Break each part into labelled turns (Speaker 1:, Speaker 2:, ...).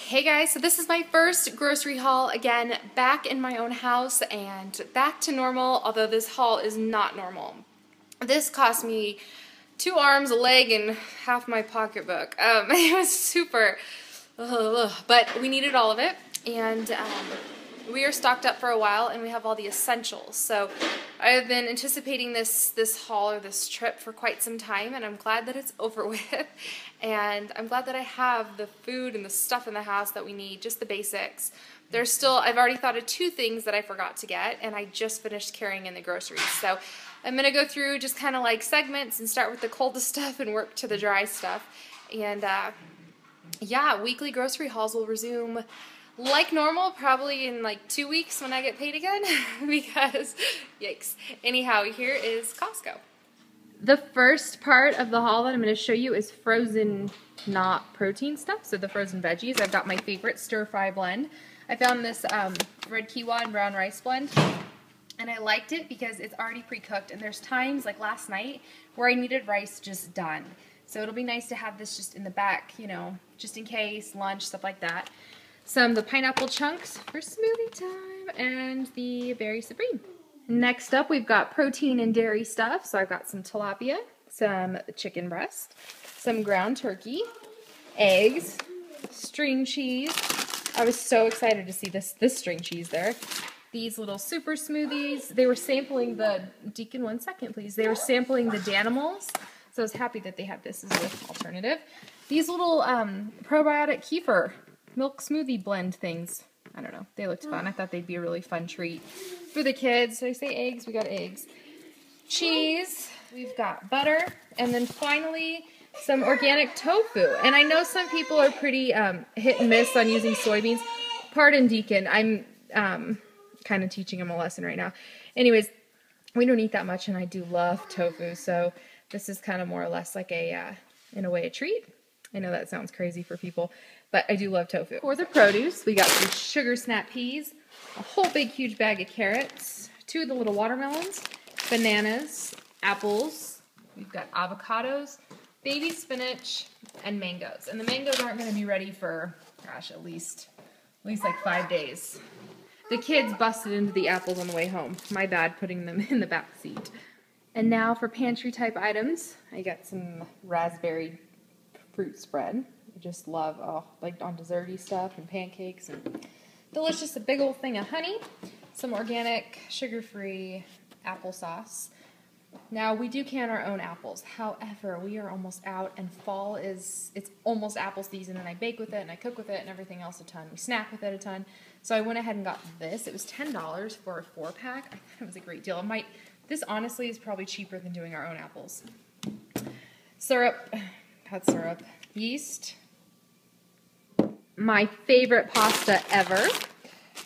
Speaker 1: Hey guys, so this is my first grocery haul, again, back in my own house and back to normal, although this haul is not normal. This cost me 2 arms, a leg, and half my pocketbook. It was super, but we needed all of it, and we are stocked up for a while, and we have all the essentials. So I have been anticipating this haul or this trip for quite some time, and I'm glad that it's over with. And I'm glad that I have the food and the stuff in the house that we need, just the basics. There's still, I've already thought of 2 things that I forgot to get, and I just finished carrying in the groceries. So I'm going to go through just kind of like segments and start with the coldest stuff and work to the dry stuff. And yeah, weekly grocery hauls will resume like normal, probably in like 2 weeks when I get paid again, because yikes. Anyhow, here is Costco. The first part of the haul that I'm going to show you is frozen, not protein stuff, so the frozen veggies. I've got my favorite stir-fry blend. I found this red quinoa and brown rice blend, and I liked it because it's already pre-cooked, and there's times, like last night, where I needed rice just done. So it'll be nice to have this just in the back, you know, just in case, lunch, stuff like that. The pineapple chunks for smoothie time, and the berry supreme. Next up, we've got protein and dairy stuff. So I've got some tilapia, some chicken breast, some ground turkey, eggs, string cheese. I was so excited to see this string cheese there. These little super smoothies. They were sampling the, Deacon, 1 second please. They were sampling the Danimals. So I was happy that they had this as an alternative. These little probiotic kefir milk smoothie blend things. I don't know. They looked fun. I thought they'd be a really fun treat for the kids. So I say eggs. We got eggs. Cheese. We've got butter. And then finally, some organic tofu. And I know some people are pretty hit and miss on using soybeans. Pardon, Deacon. I'm kind of teaching him a lesson right now. Anyways, we don't eat that much, and I do love tofu. So this is kind of more or less like a, in a way, a treat. I know that sounds crazy for people, but I do love tofu. For the produce, we got some sugar snap peas, a whole big huge bag of carrots, 2 of the little watermelons, bananas, apples, we've got avocados, baby spinach, and mangoes. And the mangoes aren't going to be ready for, gosh, at least like 5 days. The kids busted into the apples on the way home. My bad putting them in the back seat. And now for pantry type items, I got some raspberry fruit spread. I just love, like on desserty stuff and pancakes and delicious. A big old thing of honey, some organic sugar-free applesauce. Now we do can our own apples. However, we are almost out, and fall it's almost apple season, and I bake with it and I cook with it and everything else a ton. We snack with it a ton. So I went ahead and got this. It was $10 for a 4-pack. I thought it was a great deal. This honestly is probably cheaper than doing our own apples. Syrup. Had syrup, yeast, my favorite pasta ever.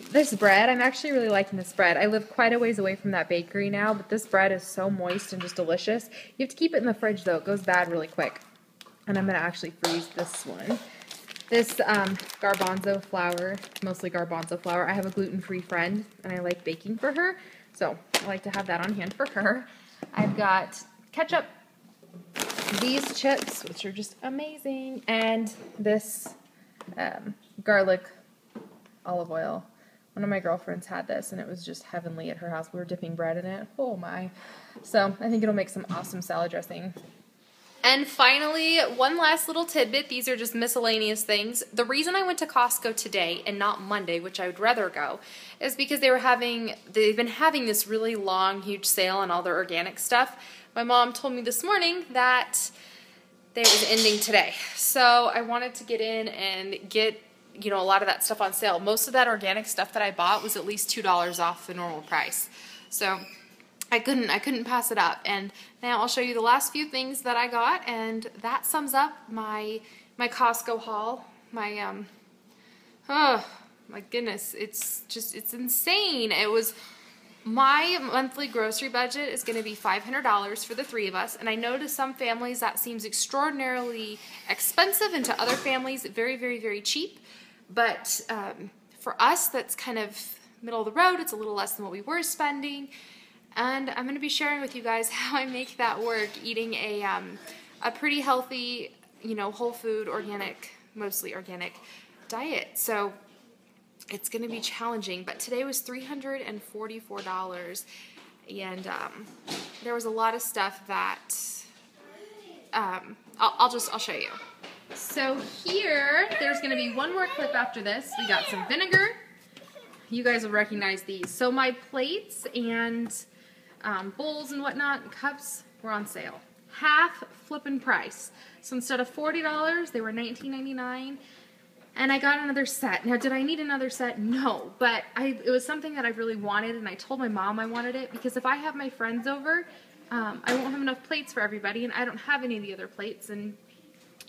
Speaker 1: This bread, I'm actually really liking this bread. I live quite a ways away from that bakery now, but this bread is so moist and just delicious. You have to keep it in the fridge though, it goes bad really quick. And I'm going to actually freeze this one. This garbanzo flour, mostly garbanzo flour. I have a gluten-free friend, and I like baking for her, so I like to have that on hand for her. I've got ketchup, these chips, which are just amazing, and this garlic olive oil. One of my girlfriends had this, and it was just heavenly at her house. We were dipping bread in it. Oh my. So I think it'll make some awesome salad dressing. And finally, one last little tidbit. These are just miscellaneous things. The reason I went to Costco today and not Monday, which I would rather go, is because they've been having this really long, huge sale on all their organic stuff. My mom told me this morning that it was ending today. So I wanted to get in and get, you know, a lot of that stuff on sale. Most of that organic stuff that I bought was at least $2 off the normal price. So I couldn't pass it up. And now I'll show you the last few things that I got, and that sums up my Costco haul. Oh my goodness, it's insane. My monthly grocery budget is going to be $500 for the 3 of us, and I know to some families that seems extraordinarily expensive, and to other families very, very, very cheap. But for us, that's kind of middle of the road. It's a little less than what we were spending, and I'm going to be sharing with you guys how I make that work, eating a pretty healthy, you know, whole food, organic, mostly organic diet. So it's going to be challenging. But today was $344. And there was a lot of stuff that I'll show you. So here, there's going to be one more clip after this. We got some vinegar. You guys will recognize these. So my plates and bowls and whatnot, and cups were on sale. Half flippin' price. So instead of $40, they were $19.99. And I got another set. Now, did I need another set? No. But it was something that I really wanted, and I told my mom I wanted it, because if I have my friends over, I won't have enough plates for everybody, and I don't have any of the other plates. And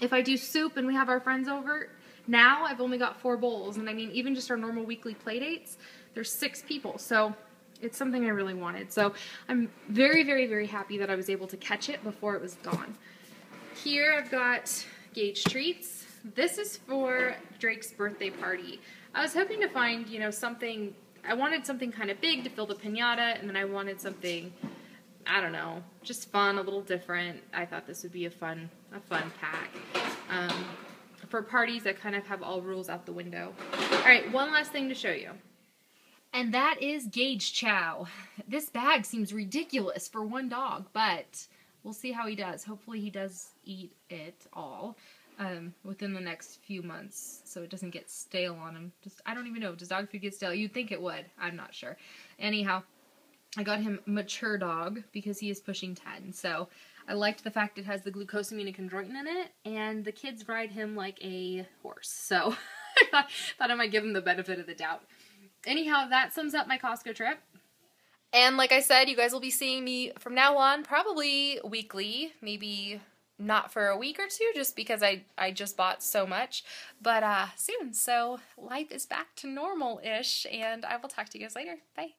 Speaker 1: if I do soup and we have our friends over, now I've only got 4 bowls. And I mean, even just our normal weekly play dates, there's 6 people. So it's something I really wanted. So I'm very, very, very happy that I was able to catch it before it was gone. Here I've got Gage treats. This is for Drake's birthday party. I was hoping to find, you know, something, I wanted something kind of big to fill the piñata, and then I wanted something, I don't know, just fun, a little different. I thought this would be a fun pack for parties that kind of have all rules out the window. All right, one last thing to show you. And that is Gage Chow. This bag seems ridiculous for one dog, but we'll see how he does. Hopefully he does eat it all within the next few months, so it doesn't get stale on him. I don't even know, does dog food get stale? You'd think it would. I'm not sure. Anyhow, I got him mature dog because he is pushing 10, so I liked the fact it has the glucosamine and chondroitin in it, and the kids ride him like a horse, so I thought I might give him the benefit of the doubt. Anyhow, that sums up my Costco trip. And like I said, you guys will be seeing me from now on, probably weekly, maybe not for a week or two, just because I just bought so much, but soon. So life is back to normal-ish, and I will talk to you guys later. Bye.